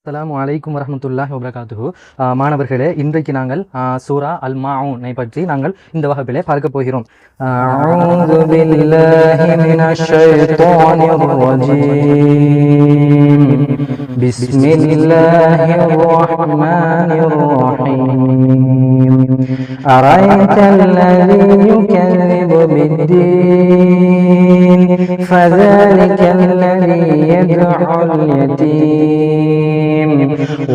அஸ்ஸலாமு அலைக்கும் வரஹ்மத்துல்லாஹி வபரகாத்துஹு. மாணவர்களே, இன்றைக்கு நாங்கள் சூரா அல் மாஊனை பற்றி நாங்கள் இந்த வகுப்பிலே பார்க்க போகிறோம். அஊது பில்லாஹி மினஷ் ஷைத்தானிர் ரஜீம். பிஸ்மில்லாஹிர் ரஹ்மானிர் ரஹீம். அரைதல்லதீ யுகذிபு பித்தீன் ஃபذாலிகல்லதீ யதுஉல் யதீம்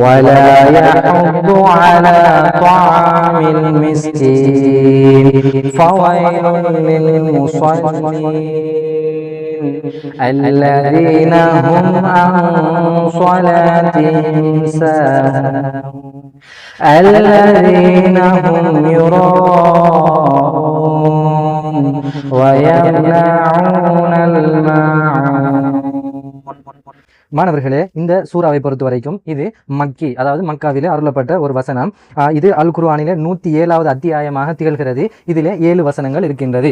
ولا يحض على طعام المسكين فويل للمصلين الذين هم عن صلاتهم ساهون الذين هم يراءون ويمنعون الماعون. மாணவர்களே, இந்த சூறாவை பொறுத்த வரைக்கும் இது மக்கி, அதாவது மக்காவிலே அருளப்பட்ட ஒரு வசனம். இது அல் குர்ஆனிலே 107வது அத்தியாயமாக திகழ்கிறது. இதிலே 7 வசனங்கள் இருக்கின்றது.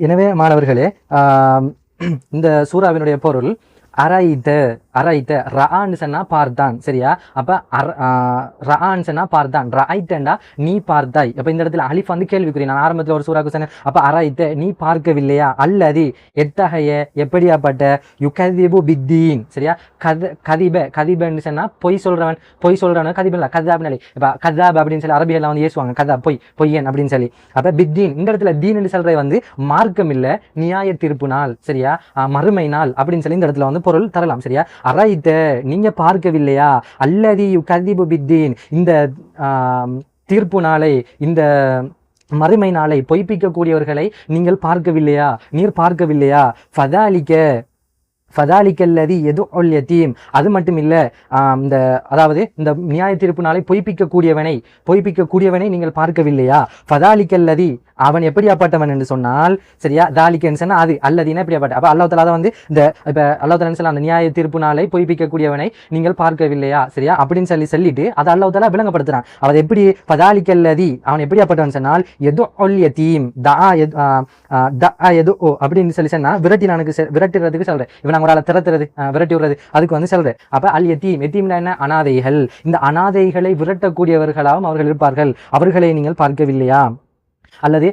எனவே மாணவர்களே, இந்த சூறாவினுடைய பொருள் அரைத்த அரைத்த ரஆன்னு சொன்னா பார்த்தான், சரியா? அப்ப ரஆன்னு சொன்னா பார்த்தான், ரஐத்தண்டா நீ பார்த்தாய். அப்ப இந்த இடத்துல அலிஃப் வந்து கேள்விக்குறி. நான் ஆரம்பத்தில் ஒரு சூறாக்கு சொன்னேன், அப்ப அரைத்த நீ பார்க்கவில்லையா, அல்லது எத்தகைய எப்படியாப்பட்ட யுகதிபு பித்தீன், சரியா? கதிபன்னு சொன்னா பொய் சொல்றவன் கதிபன்ல கதாப்னாலே. இப்ப கதாப் அப்படின்னு சொல்லி அரபியெல்லாம் வந்து ஏசுவாங்க, கதா பொய்யன் அப்படின்னு சொல்லி. அப்ப பித்தீன் இந்த இடத்துல தீன் சொல்றது வந்து மார்க்கம் இல்ல, நியாய தீர்ப்பு நாள், சரியா? மறுமை நாள் அப்படின்னு சொல்லி இந்த இடத்துல வந்து பொருள் தரலாம், சரியா? அரைத்த நீங்க பார்க்கவில்லையா, அல்லதி யுகதிபு பித்தீன் இந்த தீர்ப்பு நாளை, இந்த மறுமை நாளை பொய்ப்பிக்கக்கூடியவர்களை நீங்கள் பார்க்கவில்லையா, நீர் பார்க்கவில்லையா? ஃபதாலிக்கல்லதி யதுஉல் யதீம், அது மட்டும் இல்லை, இந்த அதாவது இந்த நியாய தீர்ப்பு நாளை பொய்ப்பிக்கக்கூடியவனை நீங்கள் பார்க்கவில்லையா? ஃபதாலிக்கல்லதி அவன் எப்படியாப்பட்டவன் என்று சொன்னால், சரியா? தாலிக்கன்னு சொன்னா அது, அல்லதினா எப்படியாப்பட்ட. அப்ப அல்லாஹ் தஆலா வந்து இந்த இப்ப அல்லாஹ் தஆலா சொல்ல அந்த நியாய தீர்ப்பு நாளை பொய்ப்பிக்கக்கூடியவனை நீங்கள் பார்க்கவில்லையா, சரியா? அப்படின்னு சொல்லிட்டு அதை அல்லாஹ் தஆலா விளங்கப்படுத்துறான். அவன் எப்படி ஃபதாலிக்கல்லதி அவன் எப்படியாப்பட்டவன் சொன்னால் யதுஉல் யதீம் அப்படின்னு சொன்னா விரட்டுறதுக்கு சொல்றேன். இவன் ஒரு ஆளை திறத்துறது, விரட்டி விடுறது, அதுக்கு வந்து சொல்றேன். அப்ப அல் யதீம், யதீம்னா என்ன? அனாதைகள். இந்த அனாதைகளை விரட்டக்கூடியவர்களாகவும் அவர்கள் இருப்பார்கள், அவர்களை நீங்கள் பார்க்கவில்லையா? அல்லது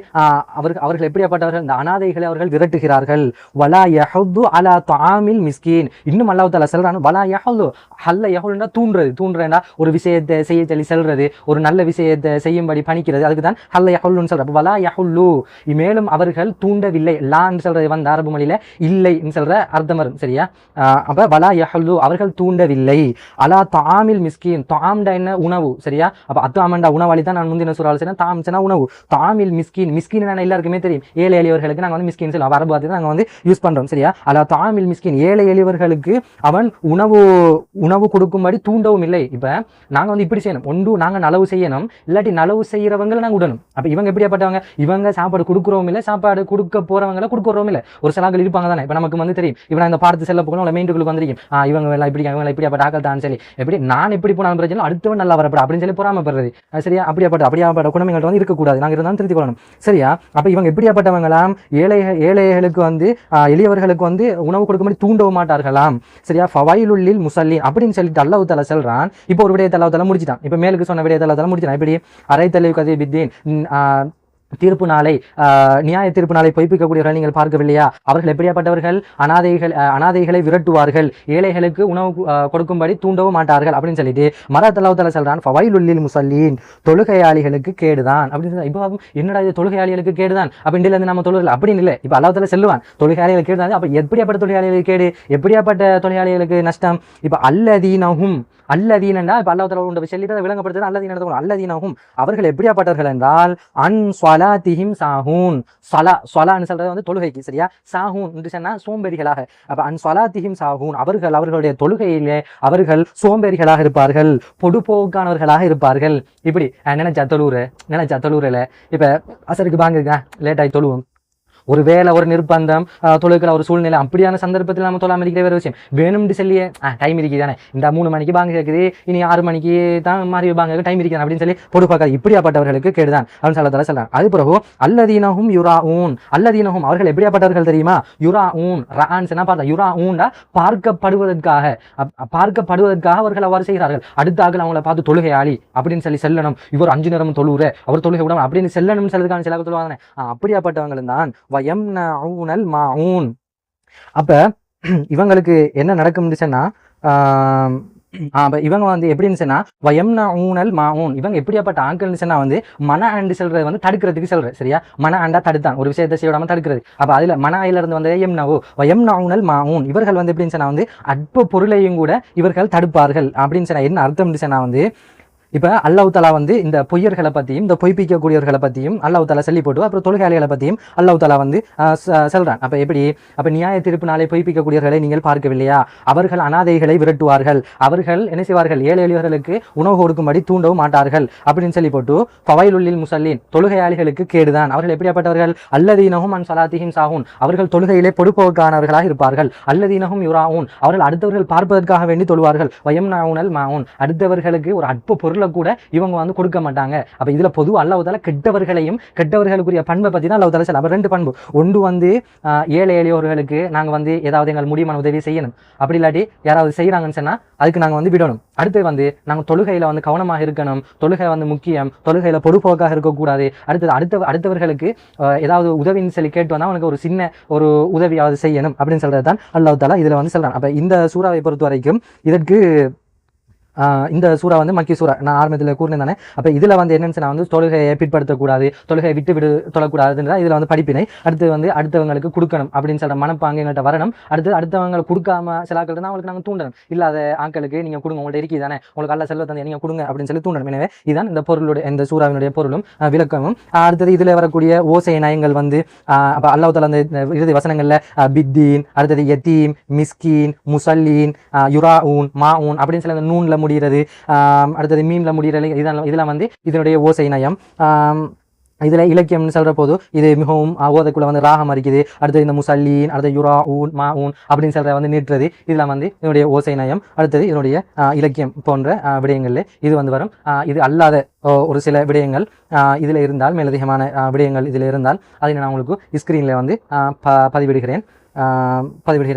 அவர்கள் எப்படியாப்பட்டவர்கள்? இந்த அனாதைகளை அவர்கள் விரட்டுகிறார்கள். வலா யஹுது அலா தஆமில் மிஸ்கீன். இன்னும் அல்லாஹ் தஆலா சொல்றான், வலா யஹுது, ஹல்ல யஹுல்னா தூண்டுறேன்டா, ஒரு விஷயத்தை செய்ய சொல்லி செல்றது, ஒரு நல்ல விஷயத்தை செய்யும்படி பணிக்கிறது, அதுக்கு தான் ஹல்ல யஹுல்லுன்னு சொல்ற. வலா யஹுல்லு, மேலும் அவர்கள் தூண்டவில்லை. லான்னு சொல்றது வந்து அரபு மொழியில இல்லைன்னு சொல்ற அர்த்தம் வரும், சரியா? அப்ப வலா யஹுல்லு அவர்கள் தூண்டவில்லை. அலா தஆமில் மிஸ்கீன், தஆம்டா என்ன? உணவு, சரியா? அப்ப அத்தாமண்டா உணவாளி தான். நான் முந்தின சூறாவில் சொன்னேன், தாம் சொன்னா உணவு. தஆமில் மிஸ்கின் எல்லாருக்குமே தெரியும், ஏழை எளியவர்களுக்கு நாங்கள் வந்து மிஸ்கின் சொல்லுவோம், அரபு வார்த்தை நாங்கள் வந்து யூஸ் பண்றோம், சரியா? அலா தஆமில் மிஸ்கின், ஏழை எளியவர்களுக்கு அவன் உணவு கொடுக்கும்படி தூண்டவும் இல்லை. இப்ப நாங்க வந்து இப்படி செய்யணும், ஒன்று நாங்க நலவு செய்யணும், இல்லாட்டி நலவு செய்யறவங்களை நாங்க விடணும். அப்ப இவங்க எப்படியாப்பட்டவங்க? இவங்க சாப்பாடு கொடுக்குறோம் இல்லை, சாப்பாடு கொடுக்க போறவங்களை கொடுக்குறோம் இல்லை. ஒரு சில ஆட்கள் இருப்பாங்க தானே. இப்ப நமக்கு வந்து தெரியும், இவன் இந்த பார்த்து செல்ல போகணும், மெயின்டுகளுக்கு வந்திருக்கும், இவங்க எல்லாம் இப்படியாப்பட்ட ஆக்கள் தான் சொல்லி, எப்படி நான் எப்படி போனாலும் பிரச்சனை அடுத்தவன் நல்லா வரப்பட அப்படின்னு சொல்லி பொறாமப்படுறது, சரியா? அப்படியாப்பட்ட குணங்கள் வந்து இருக்கக்கூடாது, நாங்க இருந்தாலும் திருத்திக் கொள்ளணும், சரியா? அப்ப இவங்க எப்படியாப்பட்டவங்களாம்? ஏழைகளுக்கு வந்து எளியவர்களுக்கு வந்து உணவு கொடுக்கும்படி தூண்டவும் மாட்டார்களாம், சரியா? ஃபவைலுல் லில் முஸல்லீன் அப்படின்னு சொல்லிட்டு அல்லாஹ் தஆலா சொல்றான். இப்போ ஒரு விடயத்தை அல்லாஹ் தஆலா முடிச்சிட்டான். இப்ப மேலுக்கு சொன்ன விடயத்தை அல்லாஹ் தஆலா முடிச்சிட்டான். எப்படி? அரைத்தல் யுகதிபு பித்தீன், தீர்ப்பு நாளை, நியாய தீர்ப்பு நாளை பொய்ப்பிக்கக்கூடியவர்கள் நீங்கள் பார்க்கவில்லையா? அவர்கள் எப்படியாப்பட்டவர்கள்? அனாதைகளை விரட்டுவார்கள், ஏழைகளுக்கு உணவு கொடுக்கும்படி தூண்டவும் மாட்டார்கள் அப்படின்னு சொல்லிட்டு மராத் அல்லாஹ் தஆலா சொல்றான், ஃபவைலுல் லில் முஸல்லீன், தொழுகையாளிகளுக்கு கேடுதான் அப்படின்னு. இப்போ என்னடா இது தொழுகையாளிகளுக்கு கேடுதான் அப்படின்னு இருந்து நம்ம தொழுகல அப்படின்னு இல்லை. இப்போ அல்லாஹ் தஆலா சொல்லுவான் தொழுகையாளிகளுக்கு கேடுதான். அப்ப எப்படியாப்பட்ட தொழுகையாளிகளுக்கு கேடு, எப்படியாப்பட்ட தொழுகையாளிகளுக்கு நஷ்டம்? இப்ப அல்லதீனண்டா இப்ப அல்லாஹ் தஆலா உண்ட சொல்லிட்டு விளங்கப்படுத்துறது. அல்லதீனஹும் அவர்கள் எப்படியாப்பட்டவர்கள் என்றால் அன் ஸலாத்திஹிம் சாஹூன், ஸலான்னு சொல்றது வந்து தொழுகைக்கு, சரியா? சாஹூன் என்று சொன்னா சோம்பேறிகளாக. அப்ப அன் ஸலாத்திஹிம் சாஹூன் அவர்களுடைய தொழுகையிலே அவர்கள் சோம்பேறிகளாக இருப்பார்கள், பொடுபோக்கானவர்களாக இருப்பார்கள். இப்படி நினைச்சா தொழுவுறல. இப்ப அசருக்கு பாங்க லேட் ஆகி தொழுவோம், ஒரு வேலை ஒரு நிர்பந்தம் தொழுகிற ஒரு சூழ்நிலை அப்படியான சந்தர்ப்பத்தில் நம்ம தொழாமல் இருக்கிற வேறு விஷயம் வேணும்னு சொல்லியே டைம் இருக்குதானே இந்த 3 மணிக்கு பாங்க கேட்குது இனி 6 மணிக்கு தான் மாறி பாங்க டைம் இருக்கிறேன் அப்படின்னு சொல்லி பொடு பார்க்காது இப்படியாப்பட்டவர்களுக்கு கேடுதான் அப்படின்னு சொல்ல அது பிறகு அல்லதீனஹும் யுராஊன் அல்லதீனஹும் அவர்கள் எப்படியாப்பட்டவர்கள் தெரியுமா யுராஊன் ரான்ஸ்னா பார்த்தா யுராஊன்டா பார்க்கப்படுவதற்காக அவர்கள் அவ்வாறு செய்கிறார்கள் அடுத்தாக்கள் அவங்கள பார்த்து தொழுகையாளி அப்படின்னு சொல்லி செல்லணும் இவர் 5 நேரமும் தொழுவுற அவர் தொழுகை விடாம அப்படின்னு செல்லணும்னு சொல்லதுக்கான சில சொல்லுவாங்க அப்படியாப்பட்டவங்களும் தான் வயம்னஊனல் மாஊன் அப்ப இவங்களுக்கு என்ன நடக்கும்னு சொன்னா இவங்க வந்து எப்படின்னு சொன்னா வயம்னஊனல் மாஊன் இவங்க எப்படியாப்பட்ட ஆட்கள்னு சொன்னா வந்து மன ஆண்டு செல்றது வந்து தடுக்கிறதுக்கு செல்ற சரியா மன ஆண்டா தடுத்தான் ஒரு விஷயத்தை செய்யாம தடுக்கிறது அப்ப அதுல மன ஆயில இருந்து வந்து வயம்னஊனல் மாஊன் இவர்கள் வந்து எப்படின்னு சொன்னா வந்து அற்ப பொருளையும் கூட இவர்கள் தடுப்பார்கள் அப்படின்னு சொன்னா என்ன அர்த்தம்னு சொன்னா வந்து இப்போ அல்லாஹ் தஆலா வந்து இந்த பொய்யர்களை பற்றியும் இந்த பொய்ப்பிக்கக்கூடியவர்களை பற்றியும் அல்லாஹ் தஆலா சொல்லி போட்டு அப்புறம் தொழுகையாளிகளை பற்றியும் அல்லாஹ் தஆலா வந்து சொல்றான் அப்போ எப்படி அப்போ நியாய தீர்ப்பு நாளை பொய்ப்பிக்கக்கூடியவர்களை நீங்கள் பார்க்கவில்லையா அவர்கள் அனாதைகளை விரட்டுவார்கள் அவர்கள் என்ன செய்வார்கள் ஏழை எளியவர்களுக்கு உணவு கொடுக்கும்படி தூண்டவும் மாட்டார்கள் அப்படின்னு சொல்லி போட்டு ஃபவைலுல்லில் முஸல்லீன் தொழுகையாளிகளுக்கு கேடுதான் அவர்கள் எப்படியாப்பட்டவர்கள் அல்லதீனஹும் அன் ஸலாத்திஹிம் சாஹூன் அவர்கள் தொழுகையிலே பொடுப்போக்கானவர்களாக இருப்பார்கள் அல்லதீனஹும் யுராஊன் அவர்கள் அடுத்தவர்கள் பார்ப்பதற்காக வேண்டி தொழுவார்கள் வயம்னஊனல் மாஊன் அடுத்தவர்களுக்கு ஒரு அற்ப பொருள் கூட இவங்க வந்து கொடுக்க மாட்டாங்க அப்ப இதுல பொதுவா அல்லாஹ் தஆலா கெட்டவர்களையும் கெட்டவர்களுக்குரிய பண்பை பத்தி தான் அல்லாஹ் தஆலா சொல்ல அப்ப 2 பண்பு ஒன்று வந்து ஏழை எளியோர்களுக்கு நாங்க வந்து ஏதாவது எங்கள் முடியுமான உதவி செய்யணும் அப்படி இல்லாட்டி யாராவது செய்யறாங்கன்னு சொன்னா அதுக்கு நாங்க வந்து விடணும் அடுத்து வந்து நாங்க தொழுகையில வந்து கவனமாக இருக்கணும் தொழுகை வந்து முக்கியம் தொழுகையில பொறுப்போக்காக இருக்கக்கூடாது அடுத்தவர்களுக்கு ஏதாவது உதவின்னு சொல்லி கேட்டு வந்தா அவனுக்கு ஒரு சின்ன ஒரு உதவியாவது செய்யணும் அப்படின்னு சொல்றது தான் அல்லாஹ் தஆலா இதுல வந்து சொல்றான் அப்ப இந்த சூறாவை பொறுத்த வரைக்கும் இதற்கு இந்த சூறா வந்து மக்கி சூறா நான் ஆரம்பத்தில் கூறினேன் அப்போ இதில் வந்து என்னன்னு நான் வந்து தொழுகையை பிற்படுத்தக்கூடாது தொழுகையை விட்டு தொழக்கூடாதுன்றா இதில் வந்து படிப்பினை அடுத்து வந்து அடுத்தவங்களுக்கு கொடுக்கணும் அப்படின்னு சொல்கிற மனப்பாங்க எங்கள்கிட்ட வரணும் அடுத்தவங்களுக்கு கொடுக்காம சில ஆட்கள் தான் அவங்களுக்கு நாங்கள் தூண்டணும் இல்லாத ஆட்களுக்கு நீங்கள் கொடுங்க உங்கள்ட்ட இருக்கி தானே உங்களுக்கு அல்ல செல்வ தந்தை நீங்கள் கொடுங்க அப்படின்னு சொல்லி தூண்டணும் எனவே இதுதான் இந்த பொருளுடைய இந்த சூறாவினுடைய பொருளும் விளக்கமும் அடுத்தது இதில் வரக்கூடிய ஓசை நயங்கள் வந்து அப்போ அல்லாஹ் தஆலா அந்த இறுதி வசனங்களில் பித்தீன் அடுத்தது யத்தீம் மிஸ்கீன் முசல்லீன் யுராஊன் மாஊன் அப்படின்னு சொல்லி அந்த நூன்ல முடிகிறது அடுத்தது மீம்ல முடிகிறது இதெல்லாம் வந்து இதனுடைய ஓசை நயம் இதுல இலக்கியம்னு சொல்ற போது இது மிகவும் ஓதக்குள்ள வந்து ராகம் இருக்குது அடுத்தது இந்த முசல்லீன் அடுத்தது யுராஊன் மாஊன் அப்படின்னு சொல்ற வந்து நீட்டுறது இதெல்லாம் வந்து இதனுடைய ஓசை நயம் அடுத்தது இதனுடைய இலக்கியம் போன்ற விடயங்கள்ல இது வந்து வரும் இது அல்லாத ஒரு சில விடயங்கள் இதுல இருந்தால் மேலதிகமான விடயங்கள் இதுல இருந்தால் அதை நான் உங்களுக்கு ஸ்கிரீன்ல வந்து பதிவிடுகிறேன்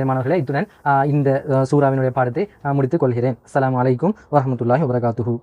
மாணவர்களே இத்துடன் இந்த சூறாவினுடைய பாடத்தை முடித்துக் கொள்கிறேன். அஸ்ஸலாமு அலைக்கும் வரஹ்மத்துல்லாஹி வபரகாத்துஹு.